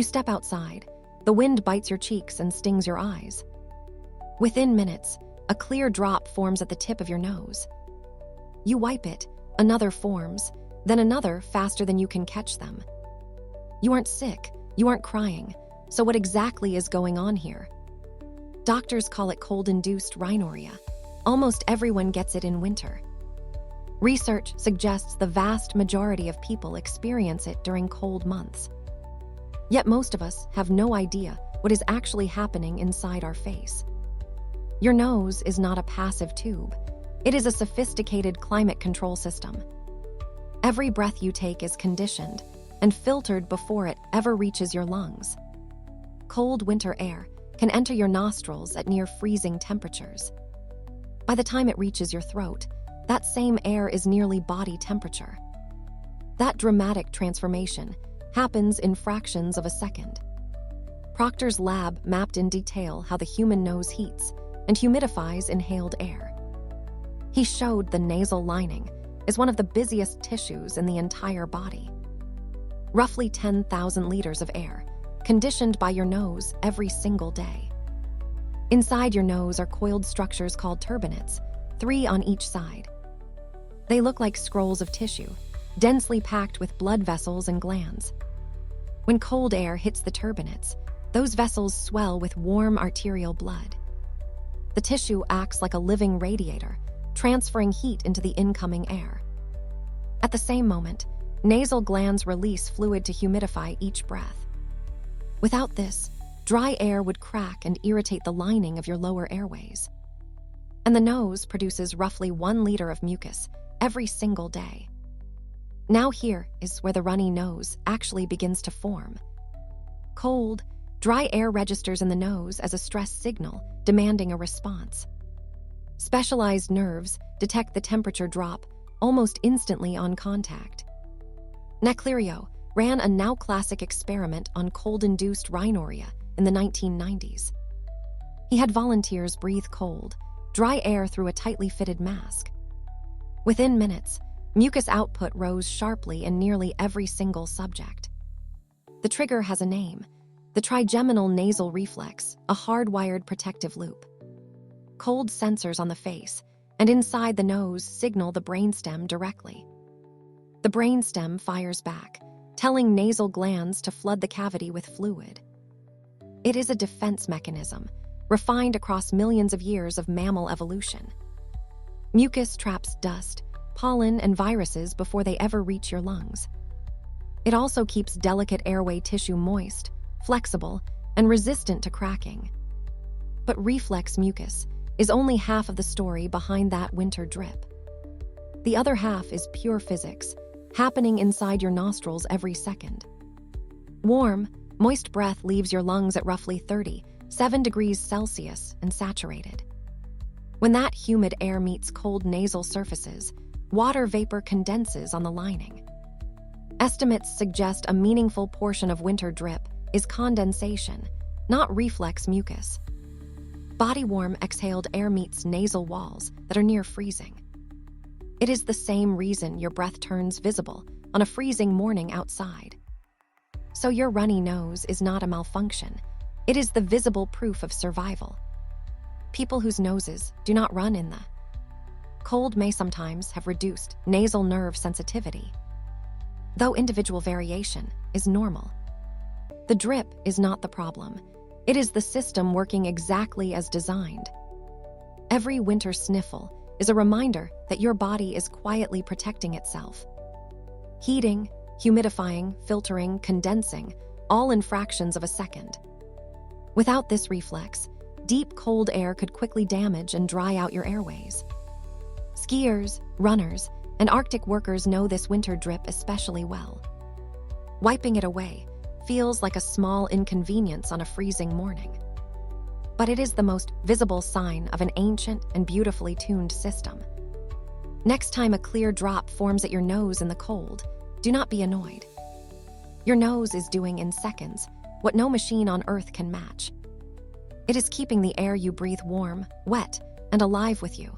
You step outside. The wind bites your cheeks and stings your eyes. Within minutes, a clear drop forms at the tip of your nose. You wipe it, another forms, then another faster than you can catch them. You aren't sick, you aren't crying, so what exactly is going on here? Doctors call it cold-induced rhinorrhea. Almost everyone gets it in winter. Research suggests the vast majority of people experience it during cold months. Yet most of us have no idea what is actually happening inside our face. Your nose is not a passive tube. It is a sophisticated climate control system. Every breath you take is conditioned and filtered before it ever reaches your lungs. Cold winter air can enter your nostrils at near freezing temperatures. By the time it reaches your throat, that same air is nearly body temperature. That dramatic transformation happens in fractions of a second. Proctor's lab mapped in detail how the human nose heats and humidifies inhaled air. He showed the nasal lining is one of the busiest tissues in the entire body. Roughly 10,000 liters of air, conditioned by your nose every single day. Inside your nose are coiled structures called turbinates, 3 on each side. They look like scrolls of tissue, densely packed with blood vessels and glands. When cold air hits the turbinates, those vessels swell with warm arterial blood. The tissue acts like a living radiator, transferring heat into the incoming air. At the same moment, nasal glands release fluid to humidify each breath. Without this, dry air would crack and irritate the lining of your lower airways. And the nose produces roughly 1 liter of mucus every single day. Now here is where the runny nose actually begins to form. Cold, dry air registers in the nose as a stress signal, demanding a response. Specialized nerves detect the temperature drop almost instantly on contact. Naclerio ran a now classic experiment on cold-induced rhinorrhea in the 1990s. He had volunteers breathe cold, dry air through a tightly fitted mask. Within minutes, mucus output rose sharply in nearly every single subject. The trigger has a name: the trigeminal nasal reflex, a hardwired protective loop. Cold sensors on the face and inside the nose signal the brainstem directly. The brainstem fires back, telling nasal glands to flood the cavity with fluid. It is a defense mechanism, refined across millions of years of mammal evolution. Mucus traps dust, pollen, and viruses before they ever reach your lungs. It also keeps delicate airway tissue moist, flexible, and resistant to cracking. But reflex mucus is only half of the story behind that winter drip. The other half is pure physics, happening inside your nostrils every second. Warm, moist breath leaves your lungs at roughly 37 degrees Celsius and saturated. When that humid air meets cold nasal surfaces, water vapor condenses on the lining. Estimates suggest a meaningful portion of winter drip is condensation, not reflex mucus. Body-warm exhaled air meets nasal walls that are near freezing. It is the same reason your breath turns visible on a freezing morning outside. So your runny nose is not a malfunction. It is the visible proof of survival. People whose noses do not run in the cold may sometimes have reduced nasal nerve sensitivity, though individual variation is normal. The drip is not the problem. It is the system working exactly as designed. Every winter sniffle is a reminder that your body is quietly protecting itself. Heating, humidifying, filtering, condensing, all in fractions of a second. Without this reflex, deep cold air could quickly damage and dry out your airways. Skiers, runners, and Arctic workers know this winter drip especially well. Wiping it away feels like a small inconvenience on a freezing morning. But it is the most visible sign of an ancient and beautifully tuned system. Next time a clear drop forms at your nose in the cold, do not be annoyed. Your nose is doing in seconds what no machine on Earth can match. It is keeping the air you breathe warm, wet, and alive with you.